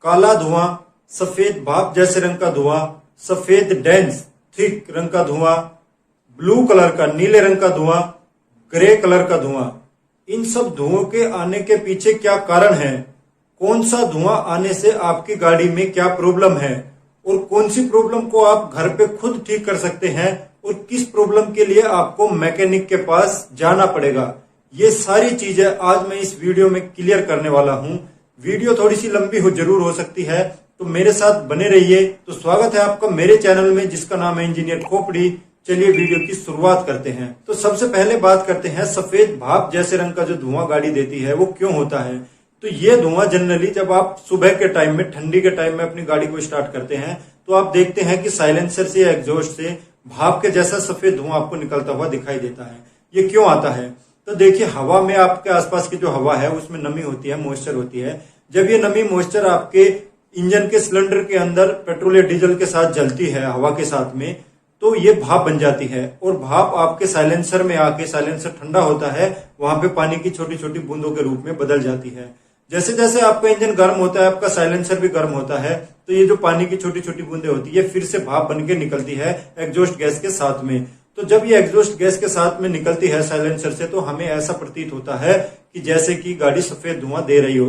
काला धुआं, सफेद भाप जैसे रंग का धुआं, सफेद डेंस थिक रंग का धुआं, ब्लू कलर का नीले रंग का धुआं, ग्रे कलर का धुआं। इन सब धुओं के आने के पीछे क्या कारण है, कौन सा धुआं आने से आपकी गाड़ी में क्या प्रॉब्लम है और कौन सी प्रॉब्लम को आप घर पे खुद ठीक कर सकते हैं और किस प्रॉब्लम के लिए आपको मैकेनिक के पास जाना पड़ेगा, ये सारी चीजें आज मैं इस वीडियो में क्लियर करने वाला हूं। वीडियो थोड़ी सी लंबी जरूर हो सकती है, तो मेरे साथ बने रहिए। तो स्वागत है आपका मेरे चैनल में जिसका नाम है इंजीनियर खोपड़ी। चलिए वीडियो की शुरुआत करते हैं। तो सबसे पहले बात करते हैं सफेद भाप जैसे रंग का जो धुआं गाड़ी देती है वो क्यों होता है। तो ये धुआं जनरली जब आप सुबह के टाइम में, ठंडी के टाइम में अपनी गाड़ी को स्टार्ट करते हैं तो आप देखते हैं कि साइलेंसर से या एग्जॉस्ट से भाप के जैसा सफेद धुआं आपको निकलता हुआ दिखाई देता है। ये क्यों आता है? तो देखिए, हवा में आपके आसपास की जो हवा है उसमें नमी होती है, मॉइस्चर होती है। जब ये नमी मॉइस्चर आपके इंजन के सिलेंडर के अंदर पेट्रोल या डीजल के साथ जलती है हवा के साथ में, तो ये भाप बन जाती है और भाप आपके साइलेंसर में आके, साइलेंसर ठंडा होता है, वहां पे पानी की छोटी छोटी बूंदों के रूप में बदल जाती है। जैसे जैसे आपका इंजन गर्म होता है आपका साइलेंसर भी गर्म होता है, तो ये जो पानी की छोटी छोटी बूंदें होती है फिर से भाप बन के निकलती है एग्जॉस्ट गैस के साथ में। तो जब ये एग्जॉस्ट गैस के साथ में निकलती है साइलेंसर से, तो हमें ऐसा प्रतीत होता है कि जैसे कि गाड़ी सफेद धुआं दे रही हो।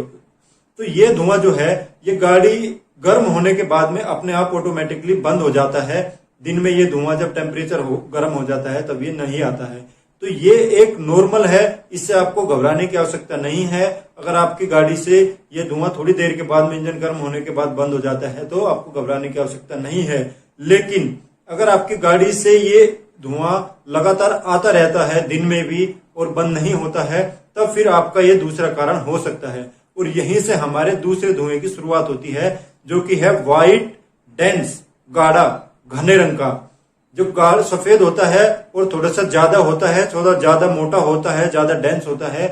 तो ये धुआं जो है ये गाड़ी गर्म होने के बाद में अपने आप ऑटोमेटिकली बंद हो जाता है। दिन में ये धुआं जब टेम्परेचर गर्म हो जाता है तब ये नहीं आता है। तो ये एक नॉर्मल है, इससे आपको घबराने की आवश्यकता नहीं है। अगर आपकी गाड़ी से ये धुआं थोड़ी देर के बाद में, इंजन गर्म होने के बाद बंद हो जाता है तो आपको घबराने की आवश्यकता नहीं है। लेकिन अगर आपकी गाड़ी से ये धुआं लगातार आता रहता है दिन में भी और बंद नहीं होता है, तब फिर आपका ये दूसरा कारण हो सकता है। और यहीं से हमारे दूसरे धुएं की शुरुआत होती है, जो कि है व्हाइट डेंस, गाढ़ा घने रंग का। जो गाढ़ सफेद होता है और थोड़ा सा ज्यादा होता है, थोड़ा ज्यादा मोटा होता है, ज्यादा डेंस होता है,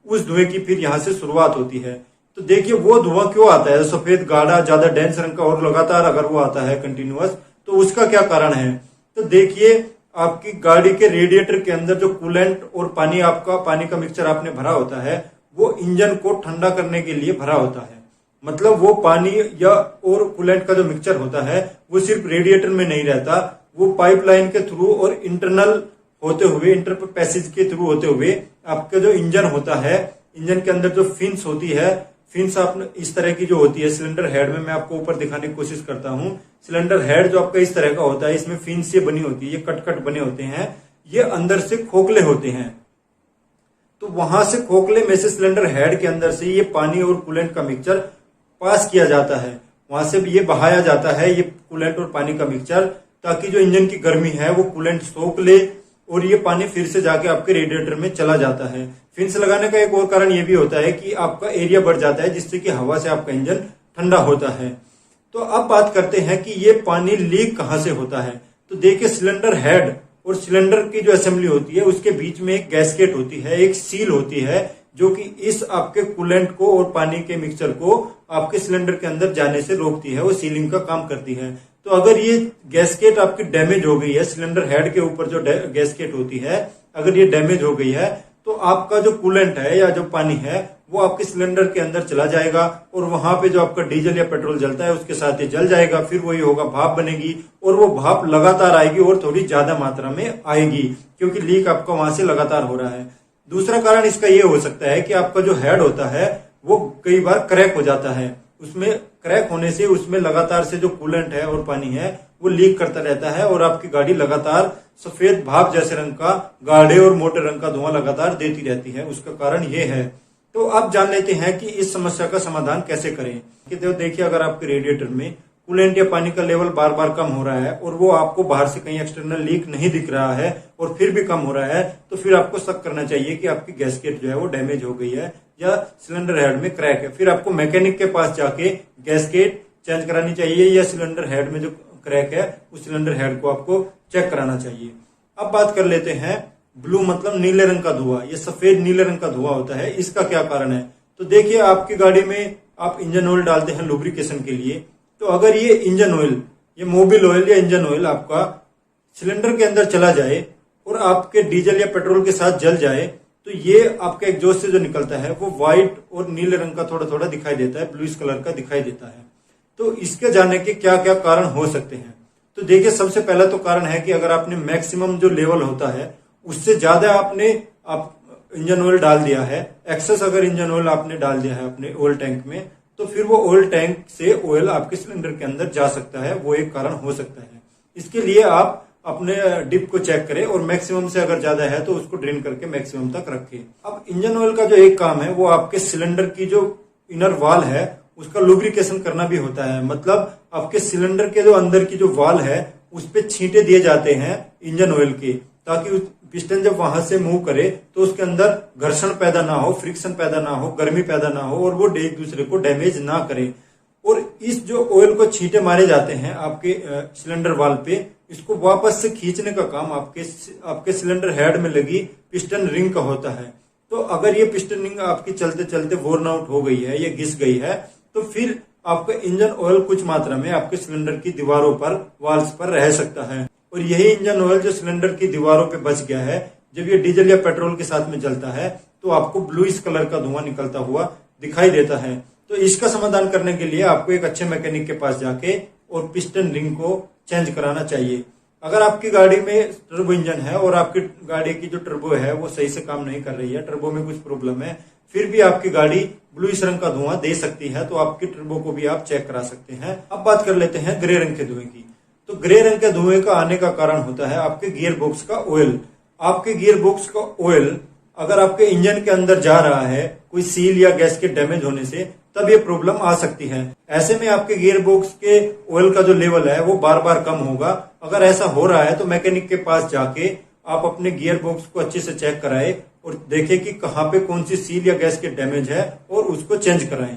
उस धुएं की फिर यहां से शुरुआत होती है। तो देखिए वो धुआं क्यों आता है सफेद गाढ़ा ज्यादा डेंस रंग का और लगातार अगर वो आता है कंटिन्यूअस, तो उसका क्या कारण है? तो देखिए, आपकी गाड़ी के रेडिएटर के अंदर जो कूलेंट और पानी का मिक्सचर आपने भरा होता है, वो इंजन को ठंडा करने के लिए भरा होता है। मतलब वो पानी या और कूलेंट का जो मिक्सचर होता है वो सिर्फ रेडिएटर में नहीं रहता, वो पाइपलाइन के थ्रू और इंटरनल होते हुए, इंटर पैसेज के थ्रू होते हुए आपका जो इंजन होता है, इंजन के अंदर जो फिन्स होती है, फिन्स आपने इस तरह की जो होती है सिलेंडर हेड में, मैं आपको ऊपर दिखाने की कोशिश करता हूं। सिलेंडर हेड जो आपका इस तरह का होता है, इसमें फिन्स से बनी होती है, ये कट बने होते हैं, ये अंदर से खोखले होते हैं। तो वहां से खोखले में से सिलेंडर हेड के अंदर से ये पानी और कूलेंट का मिक्सचर पास किया जाता है, वहां से भी ये बहाया जाता है ये कूलेंट और पानी का मिक्सचर, ताकि जो इंजन की गर्मी है वो कूलेंट सोख ले और ये पानी फिर से जाके आपके रेडिएटर में चला जाता है। फिन्स लगाने का एक और कारण ये भी होता है कि आपका एरिया बढ़ जाता है, जिससे कि हवा से आपका इंजन ठंडा होता है। तो अब बात करते हैं कि ये पानी लीक कहां से होता है। तो देखिए, सिलेंडर हेड और सिलेंडर की जो असेंबली होती है उसके बीच में एक गैस्केट होती है, एक सील होती है, जो कि इस आपके कूलेंट को और पानी के मिक्सचर को आपके सिलेंडर के अंदर जाने से रोकती है, वो सीलिंग का काम करती है। तो अगर ये गैस्केट आपकी डैमेज हो गई है, सिलेंडर हेड के ऊपर जो गैस्केट होती है अगर ये डैमेज हो गई है, तो आपका जो कूलेंट है या जो पानी है वो आपके सिलेंडर के अंदर चला जाएगा और वहां पे जो आपका डीजल या पेट्रोल जलता है उसके साथ ये जल जाएगा। फिर वही होगा, भाप बनेगी और वो भाप लगातार आएगी और थोड़ी ज्यादा मात्रा में आएगी, क्योंकि लीक आपका वहां से लगातार हो रहा है। दूसरा कारण इसका ये हो सकता है कि आपका जो हेड होता है वो कई बार क्रैक हो जाता है। उसमें क्रैक होने से उसमें लगातार से जो कूलेंट है और पानी है वो लीक करता रहता है और आपकी गाड़ी लगातार सफेद भाप जैसे रंग का, गाढ़े और मोटे रंग का धुआं लगातार देती रहती है। उसका कारण ये है। तो अब जान लेते हैं कि इस समस्या का समाधान कैसे करें। तो देखिए, अगर आपके रेडिएटर में कूलेंट या पानी का लेवल बार बार कम हो रहा है और वो आपको बाहर से कहीं एक्सटर्नल लीक नहीं दिख रहा है और फिर भी कम हो रहा है, तो फिर आपको शक करना चाहिए कि आपकी गैस्केट जो है वो डैमेज हो गई है या सिलेंडर हेड में क्रैक है। फिर आपको मैकेनिक के पास जाके गैस्केट चेंज करानी चाहिए या सिलेंडर हेड में जो क्रैक है उस सिलेंडर हेड को आपको चेक कराना चाहिए। अब बात कर लेते हैं ब्लू मतलब नीले रंग का धुआं, ये सफेद नीले रंग का धुआं होता है, इसका क्या कारण है? तो देखिए, आपकी गाड़ी में आप इंजन ऑयल डालते हैं लुब्रिकेशन के लिए, तो अगर ये इंजन ऑयल, ये मोबिल ऑयल या इंजन ऑयल आपका सिलेंडर के अंदर चला जाए और आपके डीजल या पेट्रोल के साथ जल जाए, तो ये आपके एग्जॉस्ट से जो निकलता है वो व्हाइट और नीले रंग का थोड़ा थोड़ा दिखाई देता है, ब्लूइश कलर का दिखाई देता है। तो इसके जानने के क्या क्या कारण हो सकते हैं। तो देखिए, सबसे पहला तो कारण है कि अगर आपने मैक्सिमम जो लेवल होता है उससे ज्यादा आपने इंजन ऑयल डाल दिया है, एक्सेस अगर इंजन ऑयल आपने डाल दिया है अपने ऑयल टैंक में, तो फिर वो ऑयल टैंक से ऑयल आपके सिलेंडर के अंदर जा सकता है, वो एक कारण हो सकता है। इसके लिए आप अपने डिप को चेक करें और मैक्सिमम से अगर ज्यादा है तो उसको ड्रेन करके मैक्सिमम तक रखें। अब इंजन ऑयल का जो एक काम है वो आपके सिलेंडर की जो इनर वॉल है उसका लुब्रिकेशन करना भी होता है। मतलब आपके सिलेंडर के जो अंदर की जो वॉल है उस पे छींटे दिए जाते हैं इंजन ऑयल के, ताकि पिस्टन जब वहां से मूव करे तो उसके अंदर घर्षण पैदा ना हो, फ्रिक्शन पैदा ना हो, गर्मी पैदा ना हो और वो एक दूसरे को डैमेज ना करे। और इस जो ऑयल को छींटे मारे जाते हैं आपके सिलेंडर वाल पे, इसको वापस से खींचने का काम आपके सिलेंडर हेड में लगी पिस्टन रिंग का होता है। तो अगर ये पिस्टन रिंग आपकी चलते चलते वोर्न आउट हो गई है या घिस गई है तो फिर आपका इंजन ऑयल कुछ मात्रा में आपके सिलेंडर की दीवारों पर, वाल्स पर रह सकता है। और यही इंजन ऑयल जो सिलेंडर की दीवारों पे बच गया है, जब ये डीजल या पेट्रोल के साथ में जलता है तो आपको ब्लूइश कलर का धुआं निकलता हुआ दिखाई देता है। तो इसका समाधान करने के लिए आपको एक अच्छे मैकेनिक के पास जाके और पिस्टन रिंग को चेंज कराना चाहिए। अगर आपकी गाड़ी में टर्बो इंजन है और आपकी गाड़ी की जो टर्बो है वो सही से काम नहीं कर रही है, टर्बो में कुछ प्रॉब्लम है, फिर भी आपकी गाड़ी ब्लूइश रंग का धुआं दे सकती है, तो आपकी टर्बो को भी आप चेक करा सकते हैं। अब बात कर लेते हैं ग्रे रंग के धुएं की। तो ग्रे रंग के धुएं का आने का कारण होता है आपके गियर बॉक्स का ऑयल। आपके गियर बॉक्स का ऑयल अगर आपके इंजन के अंदर जा रहा है कोई सील या गैस के डैमेज होने से, तब ये प्रॉब्लम आ सकती है। ऐसे में आपके गियर बॉक्स के ऑयल का जो लेवल है वो बार बार कम होगा। अगर ऐसा हो रहा है तो मैकेनिक के पास जाके आप अपने गियर बॉक्स को अच्छे से चेक कराएं और देखें कि कहाँ पे कौन सी सील या गैस के डैमेज है और उसको चेंज कराएं।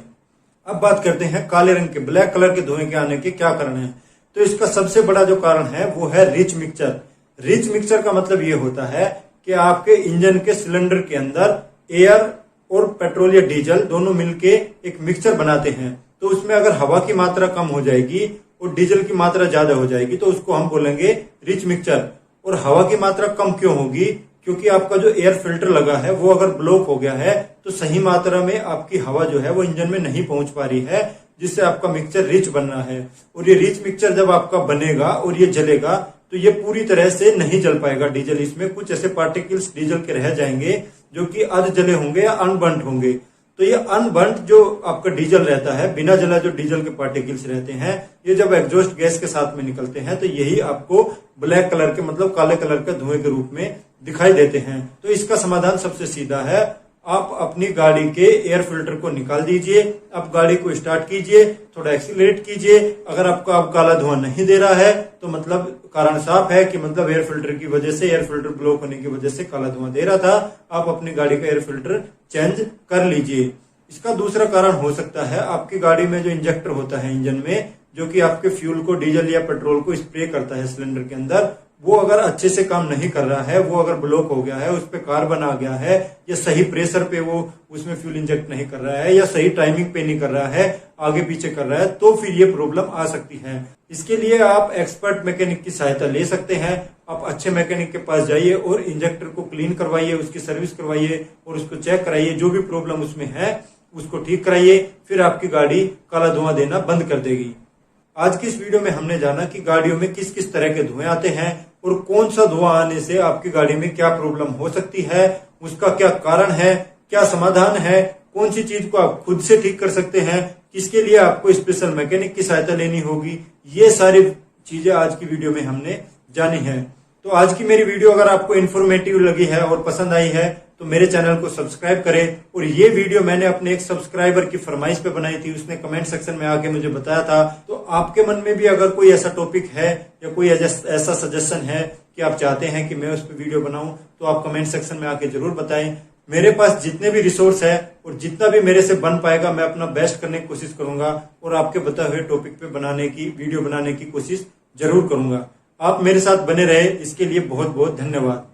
अब बात करते हैं काले रंग के, ब्लैक कलर के धुएं के आने के क्या कारण है। तो इसका सबसे बड़ा जो कारण है वो है रिच मिक्सचर। रिच मिक्सचर का मतलब ये होता है कि आपके इंजन के सिलेंडर के अंदर एयर और पेट्रोल या डीजल दोनों मिलके एक मिक्सचर बनाते हैं। तो उसमें अगर हवा की मात्रा कम हो जाएगी और डीजल की मात्रा ज्यादा हो जाएगी तो उसको हम बोलेंगे रिच मिक्सचर। और हवा की मात्रा कम क्यों होगी? क्योंकि आपका जो एयर फिल्टर लगा है वो अगर ब्लॉक हो गया है तो सही मात्रा में आपकी हवा जो है वो इंजन में नहीं पहुंच पा रही है, जिससे आपका मिक्सचर रिच बन रहा है। और ये रिच मिक्सचर जब आपका बनेगा और ये जलेगा तो ये पूरी तरह से नहीं जल पाएगा डीजल। इसमें कुछ ऐसे पार्टिकल्स डीजल के रह जाएंगे जो कि अध जले होंगे या अनबर्न्ड होंगे। तो ये अनबर्न्ड जो आपका डीजल रहता है, बिना जला जो डीजल के पार्टिकल्स रहते हैं, ये जब एग्जॉस्ट गैस के साथ में निकलते हैं तो यही आपको ब्लैक कलर के, मतलब काले कलर के धुएं के रूप में दिखाई देते हैं। तो इसका समाधान सबसे सीधा है, आप अपनी गाड़ी के एयर फिल्टर को निकाल दीजिए, आप गाड़ी को स्टार्ट कीजिए, थोड़ा एक्सीलरेट कीजिए। अगर आपका अब काला धुआं नहीं दे रहा है तो मतलब कारण साफ है कि मतलब एयर फिल्टर की वजह से, एयर फिल्टर ब्लॉक होने की वजह से काला धुआं दे रहा था। आप अपनी गाड़ी का एयर फिल्टर चेंज कर लीजिए। इसका दूसरा कारण हो सकता है आपकी गाड़ी में जो इंजेक्टर होता है इंजन में, जो कि आपके फ्यूल को, डीजल या पेट्रोल को स्प्रे करता है सिलेंडर के अंदर, वो अगर अच्छे से काम नहीं कर रहा है, वो अगर ब्लॉक हो गया है, उस पर कार्बन आ गया है, या सही प्रेशर पे वो उसमें फ्यूल इंजेक्ट नहीं कर रहा है, या सही टाइमिंग पे नहीं कर रहा है, आगे पीछे कर रहा है, तो फिर ये प्रॉब्लम आ सकती है। इसके लिए आप एक्सपर्ट मैकेनिक की सहायता ले सकते हैं। आप अच्छे मैकेनिक के पास जाइए और इंजेक्टर को क्लीन करवाइए, उसकी सर्विस करवाइए और उसको चेक कराइए, जो भी प्रॉब्लम उसमें है उसको ठीक कराइए, फिर आपकी गाड़ी काला धुआं देना बंद कर देगी। आज की इस वीडियो में हमने जाना कि गाड़ियों में किस किस तरह के धुएं आते हैं और कौन सा धुआं आने से आपकी गाड़ी में क्या प्रॉब्लम हो सकती है, उसका क्या कारण है, क्या समाधान है, कौन सी चीज को आप खुद से ठीक कर सकते हैं, किसके लिए आपको स्पेशल मैकेनिक की सहायता लेनी होगी। ये सारी चीजें आज की वीडियो में हमने जानी है। तो आज की मेरी वीडियो अगर आपको इन्फॉर्मेटिव लगी है और पसंद आई है तो मेरे चैनल को सब्सक्राइब करें। और ये वीडियो मैंने अपने एक सब्सक्राइबर की फरमाइश पे बनाई थी, उसने कमेंट सेक्शन में आके मुझे बताया था। तो आपके मन में भी अगर कोई ऐसा टॉपिक है या कोई ऐसा सजेशन है कि आप चाहते हैं कि मैं उस पर वीडियो बनाऊं, तो आप कमेंट सेक्शन में आके जरूर बताएं। मेरे पास जितने भी रिसोर्स है और जितना भी मेरे से बन पाएगा मैं अपना बेस्ट करने की कोशिश करूंगा और आपके बताए हुए टॉपिक पे वीडियो बनाने की कोशिश जरूर करूंगा। आप मेरे साथ बने रहे, इसके लिए बहुत बहुत धन्यवाद।